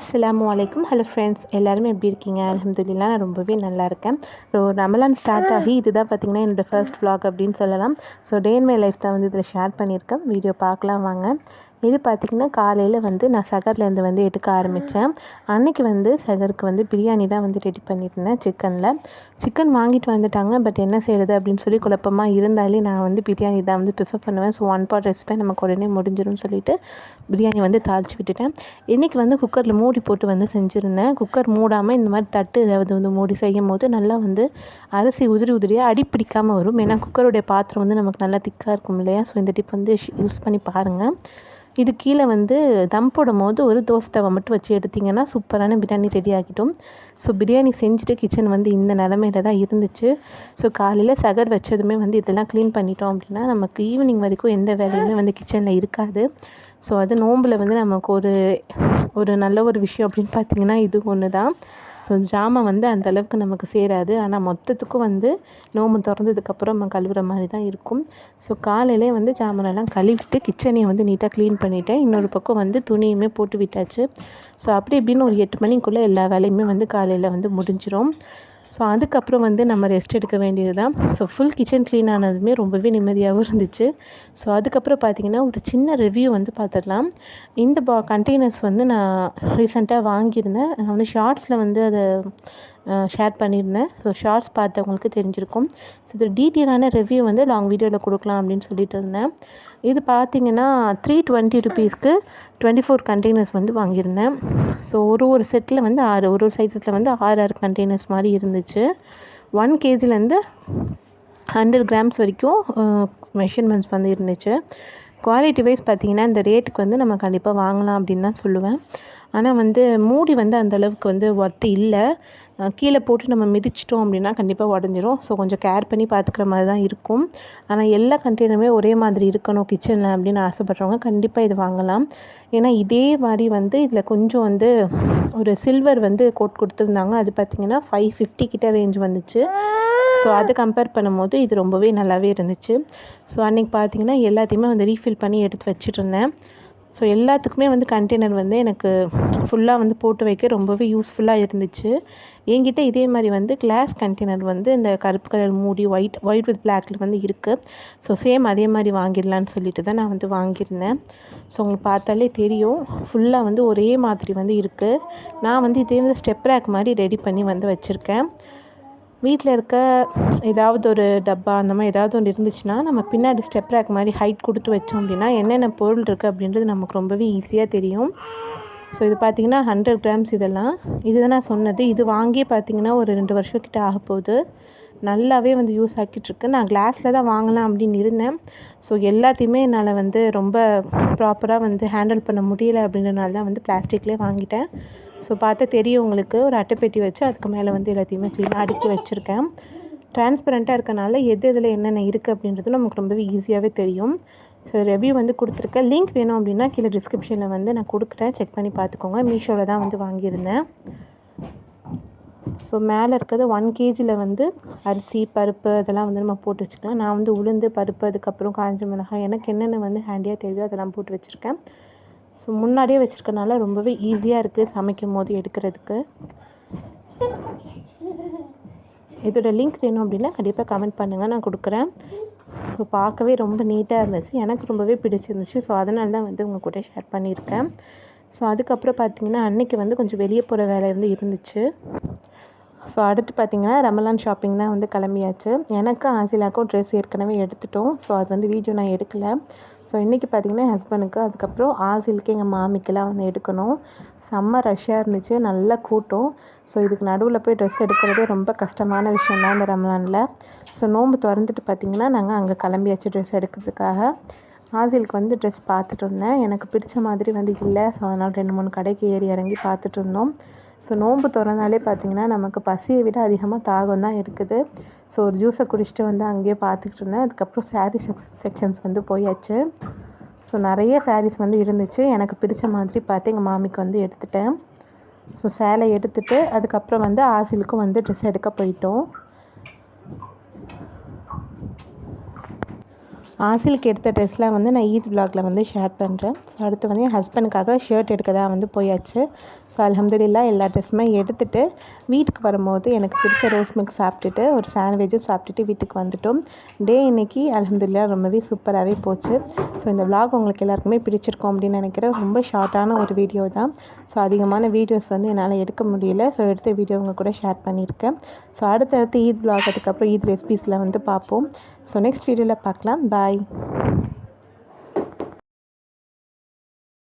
அஸ்ஸலாமு அலைக்கும். Hello friends, எல்லாருமே எப்படி இருக்கீங்க? அல்ஹம்துலில்லாஹ் நான் ரொம்பவே நல்லா இருக்கேன். ஸோ ரமலான் ஸ்டார்ட் ஆகி இதுதான் பார்த்திங்கன்னா என்னோடய ஃபர்ஸ்ட் vlog அப்படின்னு சொல்லலாம். So day in my life தான் வந்து இதில் ஷேர் பண்ணியிருக்கேன். வீடியோ பார்க்கலாம் வாங்க. இது பார்த்திங்கன்னா காலையில் வந்து நான் சகர்லேருந்து வந்து எடுக்க ஆரம்பித்தேன். அன்றைக்கி வந்து சகருக்கு வந்து பிரியாணி தான் வந்து ரெடி பண்ணியிருந்தேன் சிக்கன் வாங்கிட்டு வந்துட்டாங்க. பட் என்ன செய்கிறது அப்படின்னு சொல்லி குழப்பமாக இருந்தாலே நான் வந்து பிரியாணி தான் வந்து ப்ரிஃபர் பண்ணுவேன். ஸோ 1 pot ரெசிபி நமக்கு உடனே முடிஞ்சிடும்னு சொல்லிட்டு பிரியாணி வந்து தாளித்து விட்டுட்டேன். இன்றைக்கி வந்து குக்கரில் மூடி போட்டு வந்து செஞ்சுருந்தேன். குக்கர் மூடாமல் இந்த மாதிரி தட்டு ஏதாவது வந்து மூடி செய்யும் போது நல்லா வந்து அரிசி உதிரி உதிரியாக அடி பிடிக்காமல் வரும். ஏன்னா குக்கருடைய பாத்திரம் வந்து நமக்கு நல்லா திக்காக இருக்கும் இல்லையா? ஸோ இந்த டிப் வந்து யூஸ் பண்ணி பாருங்கள். இது கீழே வந்து தம் போடும் போது ஒரு தோசை தவா மட்டும் வச்சு எடுத்திங்கன்னா சூப்பரான பிரியாணி ரெடி ஆகிட்டோம். ஸோ பிரியாணி செஞ்சுட்டு கிச்சன் வந்து இந்த நிலமையில தான் இருந்துச்சு. ஸோ காலையில் சகர் வச்சதுமே வந்து இதெல்லாம் க்ளீன் பண்ணிட்டோம் அப்படின்னா நமக்கு ஈவினிங் வரைக்கும் எந்த வேலையுமே வந்து கிச்சனில் இருக்காது. ஸோ அது நோம்பில் வந்து நமக்கு ஒரு நல்ல ஒரு விஷயம் அப்படின்னு பார்த்திங்கன்னா இது ஒன்று தான். ஸோ ஜாமான் வந்து அந்தளவுக்கு நமக்கு சேராது. ஆனால் மொத்தத்துக்கும் வந்து நோம்பு திறந்ததுக்கப்புறம் நம்ம கழுவுற மாதிரி தான் இருக்கும். ஸோ காலையிலே வந்து ஜாமானெல்லாம் கழுவிட்டு கிச்சனையை வந்து நீட்டாக க்ளீன் பண்ணிவிட்டேன். இன்னொரு பக்கம் வந்து துணியுமே போட்டு விட்டாச்சு. ஸோ அப்படி இப்படின்னு ஒரு 8 மணிக்குள்ளே எல்லா வேலையுமே வந்து காலையில் வந்து முடிஞ்சிடும். ஸோ அதுக்கப்புறம் வந்து நம்ம ரெஸ்ட் எடுக்க வேண்டியது தான். ஸோ ஃபுல் கிச்சன் க்ளீன் ஆனதுமே ரொம்பவே நிம்மதியாகவும் இருந்துச்சு. ஸோ அதுக்கப்புறம் பார்த்திங்கன்னா ஒரு சின்ன ரிவ்யூ வந்து பார்த்துடலாம். இந்த கண்டெய்னர்ஸ் வந்து நான் ரீசெண்டாக வாங்கியிருந்தேன். நான் வந்து ஷார்ட்ஸில் வந்து அதை ஷேர் பண்ணியிருந்தேன். ஸோ ஷார்ட்ஸ் பார்த்தவங்களுக்கு தெரிஞ்சிருக்கும். ஸோ இது டீட்டெயிலான ரிவ்யூ வந்து லாங் வீடியோவில் கொடுக்கலாம் அப்படின்னு சொல்லிட்டு இருந்தேன். இது பார்த்திங்கன்னா 320 rupeesக்கு 24 கண்டெய்னர்ஸ் வந்து வாங்கியிருந்தேன். ஸோ ஒரு செட்டில் வந்து 6 ஒரு சைஸில் வந்து 6 கண்டெய்னர்ஸ் மாதிரி இருந்துச்சு. 1 kgலேருந்து 100 grams வரைக்கும் மெஷர்மெண்ட்ஸ் வந்து இருந்துச்சு. குவாலிட்டி வைஸ் பார்த்திங்கன்னா இந்த ரேட்டுக்கு வந்து நம்ம கண்டிப்பாக வாங்கலாம் அப்படின்னு தான் சொல்லுவேன். ஆனால் வந்து மூடி வந்து அந்தளவுக்கு வந்து ஒர்த்து இல்லை. கீழே போட்டு நம்ம மிதிச்சிட்டோம் அப்படின்னா கண்டிப்பாக உடஞ்சிரும். ஸோ கொஞ்சம் கேர் பண்ணி பார்த்துக்கிற மாதிரி தான் இருக்கும். ஆனால் எல்லா கண்டெய்னருமே ஒரே மாதிரி இருக்கணும் கிச்சனில் அப்படின்னு ஆசைப்பட்றவங்க கண்டிப்பாக இது வாங்கலாம். ஏன்னா இதே மாதிரி வந்து இதில் கொஞ்சம் வந்து ஒரு சில்வர் வந்து கோட் கொடுத்துருந்தாங்க. அது பார்த்திங்கன்னா 550 கிட்ட ரேஞ்ச் வந்துச்சு. ஸோ அதை கம்பேர் பண்ணும்போது இது ரொம்பவே நல்லாவே இருந்துச்சு. ஸோ அன்றைக்கி பார்த்திங்கன்னா எல்லாத்தையுமே வந்து ரீஃபில் பண்ணி எடுத்து வச்சுட்ருந்தேன். ஸோ எல்லாத்துக்குமே வந்து கண்டெய்னர் வந்து எனக்கு ஃபுல்லாக வந்து போட்டு வைக்க ரொம்பவே யூஸ்ஃபுல்லாக இருந்துச்சு. என்கிட்ட இதே மாதிரி வந்து கிளாஸ் கண்டெய்னர் வந்து இந்த கருப்பு கலர் மூடி ஒயிட் வித் பிளாக்ல வந்து இருக்குது. ஸோ சேம் அதே மாதிரி வாங்கிடலான்னு சொல்லிட்டு தான் நான் வந்து வாங்கியிருந்தேன். ஸோ உங்களுக்கு பார்த்தாலே தெரியும் ஃபுல்லாக வந்து ஒரே மாதிரி வந்து இருக்குது. நான் வந்து இதே வந்து ஸ்டெப் ரேக் மாதிரி ரெடி பண்ணி வந்து வச்சுருக்கேன். வீட்டில் இருக்க ஏதாவது ஒரு டப்பா அந்த மாதிரி ஏதாவது ஒன்று இருந்துச்சுன்னா நம்ம பின்னாடி ஸ்டெப் ரேக் மாதிரி ஹைட் கொடுத்து வச்சோம் அப்படின்னா என்னென்ன பொருள் இருக்குது அப்படின்றது நமக்கு ரொம்பவே ஈஸியாக தெரியும். ஸோ இது பார்த்திங்கன்னா 100 grams இதெல்லாம் இதுதான் நான் சொன்னது. இது வாங்கி பார்த்திங்கன்னா ஒரு 2 வருஷம் கிட்ட ஆக போகுது. நல்லாவே வந்து யூஸ் ஆக்கிட்டுருக்கு. நான் கிளாஸில் தான் வாங்கலாம் அப்படின்னு இருந்தேன். ஸோ எல்லாத்தையுமே என்னால் வந்து ரொம்ப ப்ராப்பராக வந்து ஹேண்டில் பண்ண முடியலை அப்படின்றனால தான் வந்து பிளாஸ்டிக்லேயே வாங்கிட்டேன். ஸோ பார்த்தா தெரியும் உங்களுக்கு ஒரு அட்டைப்பெட்டி வச்சு அதுக்கு மேலே வந்து எல்லாத்தையுமே க்ளீனாக அடுக்கி வச்சுருக்கேன். டிரான்ஸ்பரண்ட்டாக இருக்கனால எதில் என்னென்ன இருக்குது அப்படின்றது நமக்கு ரொம்பவே ஈஸியாகவே தெரியும். ஸோ ரிவ்யூ வந்து கொடுத்துருக்கேன். லிங்க் வேணும் அப்படின்னா கீழே டிஸ்கிரிப்ஷனில் வந்து நான் கொடுக்குறேன். செக் பண்ணி பார்த்துக்கோங்க. மீஷோவில் தான் வந்து வாங்கியிருந்தேன். ஸோ மேலே இருக்கிறது 1 kgல வந்து அரிசி பருப்பு அதெல்லாம் வந்து நம்ம போட்டு வச்சுக்கலாம். நான் வந்து உளுந்து பருப்பு அதுக்கப்புறம் காஞ்ச மிளகாய் எனக்கு என்னென்ன வந்து ஹேண்டியாக தேவையோ அதெல்லாம் போட்டு வச்சுருக்கேன். ஸோ முன்னாடியே வச்சுருக்கனால ரொம்பவே ஈஸியாக இருக்குது சமைக்கும் போது எடுக்கிறதுக்கு. இதோட லிங்க் வேணும் அப்படின்னா கண்டிப்பாக கமெண்ட் பண்ணுங்கள், நான் கொடுக்குறேன். ஸோ பார்க்கவே ரொம்ப நீட்டாக இருந்துச்சு. எனக்கு ரொம்பவே பிடிச்சிருந்துச்சு. ஸோ அதனால தான் வந்து உங்கள் கூட ஷேர் பண்ணியிருக்கேன். ஸோ அதுக்கப்புறம் பார்த்திங்கன்னா அன்றைக்கி வந்து கொஞ்சம் வெளியே போகிற வேலை வந்து இருந்துச்சு. ஸோ அடுத்து பார்த்திங்கன்னா ரமலான் ஷாப்பிங் தான் வந்து கிளம்பியாச்சு. எனக்கு ஆசிலாக்கும் ட்ரெஸ் ஏற்கனவே எடுத்துட்டோம். ஸோ அது வந்து வீடியோ நான் எடுக்கலை. ஸோ இன்றைக்கி பார்த்திங்கன்னா என் ஹஸ்பண்டுக்கு அதுக்கப்புறம் ஆசிலுக்கு எங்கள் மாமிக்கெல்லாம் வந்து எடுக்கணும். செம்ம ரஷ்ஷாக இருந்துச்சு, நல்ல கூட்டம். ஸோ இதுக்கு நடுவில் போய் ட்ரெஸ் எடுக்கிறதே ரொம்ப கஷ்டமான விஷயம் தான் இந்த ரமலானில். ஸோ நோன்பு திறந்துட்டு பார்த்திங்கன்னா நாங்கள் அங்கே கிளம்பியாச்சு ட்ரெஸ் எடுக்கிறதுக்காக. ஆசிலுக்கு வந்து ட்ரெஸ் பார்த்துட்டு இருந்தேன். எனக்கு பிடிச்ச மாதிரி வந்து இல்லை. ஸோ அதனால் 2-3 கடைக்கு ஏறி இறங்கி பார்த்துட்டு இருந்தோம். ஸோ நோன்பு திறந்தாலே பார்த்திங்கன்னா நமக்கு பசியை விட அதிகமாக தாகம் தான் எடுக்குது. ஸோ ஒரு ஜூஸை குடிச்சிட்டு வந்து அங்கேயே பார்த்துக்கிட்டு இருந்தேன். அதுக்கப்புறம் சாரீ செக்ஷன்ஸ் வந்து போயாச்சு. ஸோ நிறைய சாரீஸ் வந்து இருந்துச்சு. எனக்கு பிடிச்ச மாதிரி பார்த்து எங்கள் மாமிக்கு வந்து எடுத்துட்டேன். ஸோ சேலை எடுத்துகிட்டு அதுக்கப்புறம் வந்து ஆசிலுக்கும் வந்து ட்ரெஸ் எடுக்க போயிட்டோம். ஆசிலுக்கு எடுத்த ட்ரெஸ்லாம் வந்து நான் ஈத் vlogல வந்து ஷேர் பண்ணுறேன். ஸோ அடுத்து வந்து என் ஹஸ்பண்டுக்காக ஷர்ட் எடுக்க தான் வந்து போயாச்சு. ஸோ அல்ஹம்துலில்லாஹ் எல்லா ட்ரெஸ்ஸுமே எடுத்துகிட்டு வீட்டுக்கு வரும்போது எனக்கு பிடிச்ச ரோஸ் மில்க் சாப்பிட்டுட்டு ஒரு சாண்ட்விச்சும் சாப்பிட்டுட்டு வீட்டுக்கு வந்துட்டோம். டே இன்றைக்கி அல்ஹம்துலில்லாஹ் ரொம்பவே சூப்பராகவே போச்சு. ஸோ இந்த vlog உங்களுக்கு எல்லாருக்குமே பிடிச்சிருக்கும் அப்படின்னு நினைக்கிறேன். ரொம்ப ஷார்ட்டான ஒரு வீடியோ தான். ஸோ அதிகமான வீடியோஸ் வந்து என்னால் எடுக்க முடியல. ஸோ எடுத்த வீடியோ உங்கள் கூட ஷேர் பண்ணியிருக்கேன். ஸோ அடுத்தடுத்து ஈத் vlog அதுக்கப்புறம் ஈத் ரெசிபீஸில் வந்து பார்ப்போம். ஸோ நெக்ஸ்ட் வீடியோவில் பார்க்கலாம். பாய்.